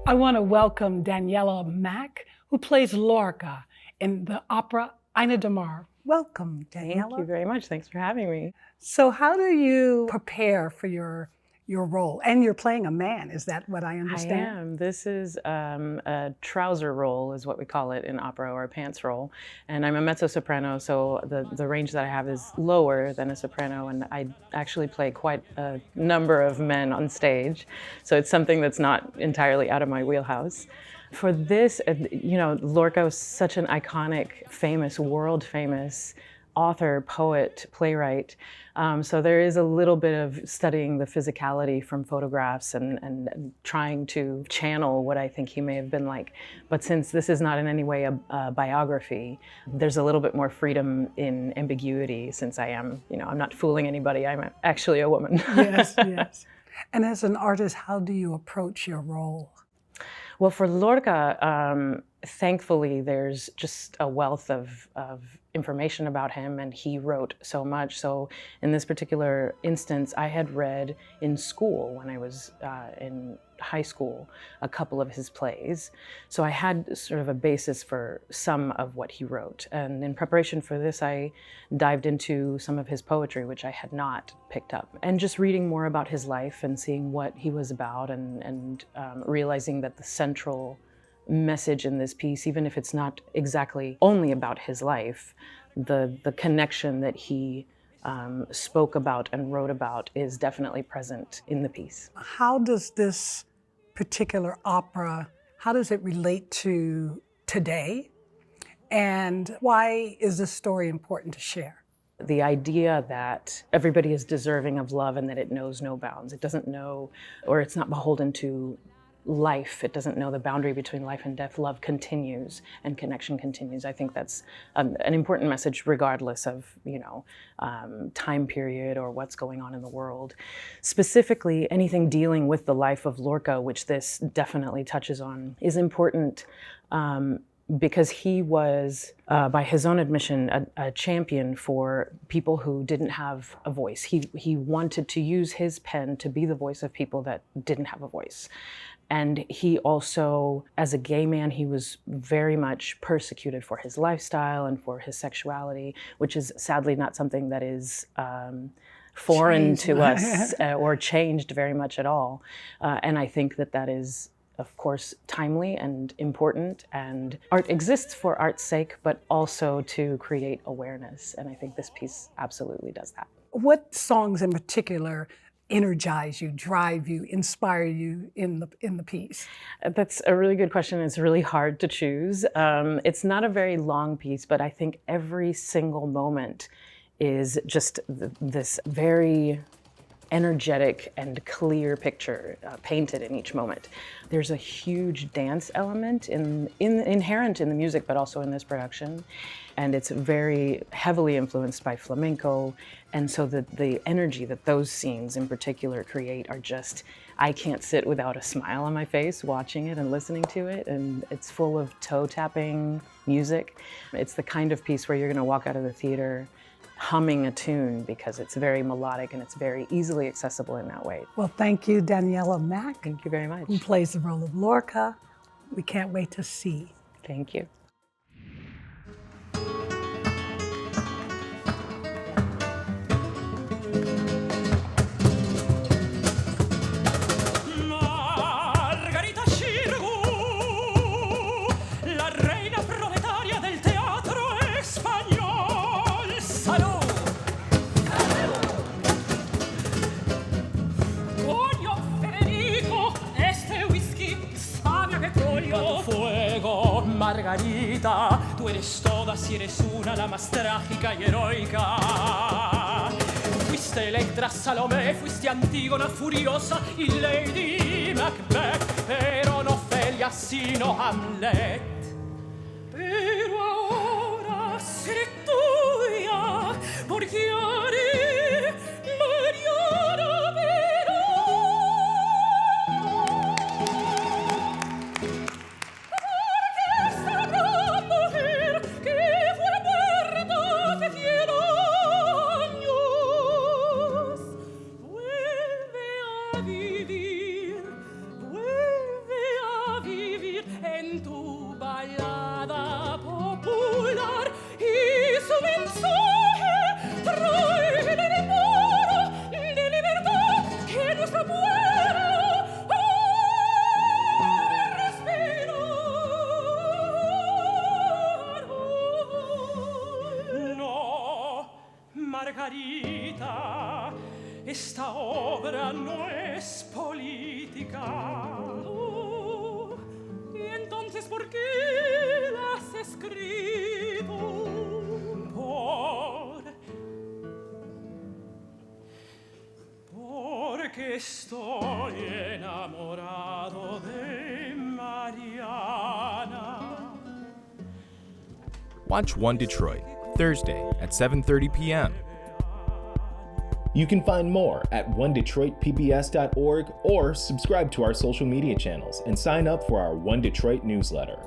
I want to welcome Daniela Mack, who plays Lorca in the opera Ainadamar. Welcome, Daniela. Thank you very much. Thanks for having me. So how do you prepare for your role? And you're playing a man, is that what I understand? I am. This is a trouser role, is what we call it in opera, or a pants role. And I'm a mezzo-soprano, so the range that I have is lower than a soprano, and I actually play quite a number of men on stage. So it's something that's not entirely out of my wheelhouse. For this, Lorca was such an iconic, famous, world-famous author, poet, playwright. So there is a little bit of studying the physicality from photographs and trying to channel what I think he may have been like. But since this is not in any way a biography, there's a little bit more freedom in ambiguity, since I am, I'm not fooling anybody, I'm actually a woman. Yes, yes. And as an artist, how do you approach your role? Well, for Lorca, thankfully, there's just a wealth of information about him, and he wrote so much. So in this particular instance, I had read in school, when I was in high school, a couple of his plays. So I had sort of a basis for some of what he wrote. And in preparation for this, I dived into some of his poetry, which I had not picked up. And just reading more about his life and seeing what he was about, and realizing that the central message in this piece, even if it's not exactly only about his life, the connection that he spoke about and wrote about is definitely present in the piece. How does this particular opera, how does it relate to today? And why is this story important to share? The idea that everybody is deserving of love and that it knows no bounds. It doesn't know, or it's not beholden to life. It doesn't know the boundary between life and death. Love continues and connection continues. I think that's an important message, regardless of time period or what's going on in the world. Specifically, anything dealing with the life of Lorca, which this definitely touches on, is important because he was, by his own admission, a champion for people who didn't have a voice. He wanted to use his pen to be the voice of people that didn't have a voice. And he also, as a gay man, he was very much persecuted for his lifestyle and for his sexuality, which is sadly not something that is foreign to us or changed very much at all. And I think that is, of course, timely and important, and art exists for art's sake, but also to create awareness. And I think this piece absolutely does that. What songs in particular energize you, drive you, inspire you in the piece? That's a really good question. It's really hard to choose. It's not a very long piece, but I think every single moment is just this very energetic and clear picture painted in each moment. There's a huge dance element inherent in the music, but also in this production. And it's very heavily influenced by flamenco. And so the energy that those scenes in particular create are just, I can't sit without a smile on my face watching it and listening to it. And it's full of toe tapping music. It's the kind of piece where you're gonna walk out of the theater humming a tune, because it's very melodic and it's very easily accessible in that way. Well, thank you, Daniela Mack. Thank you very much. Who plays the role of Lorca. We can't wait to see. Thank you. Margarita, tú eres toda si eres una, la más trágica y heroica. Fuiste Electra, Salomé, fuiste Antígona furiosa y Lady Macbeth, pero no Ofelia sino Hamlet. Pero ahora seré tuya, porque haré Mariana Verón. Margarita, esta obra no es política. Y entonces, ¿por qué la has escrito? Porque estoy enamorado de Mariana. Watch One Detroit, Thursday at 7:30 p.m. You can find more at onedetroitpbs.org or subscribe to our social media channels and sign up for our One Detroit newsletter.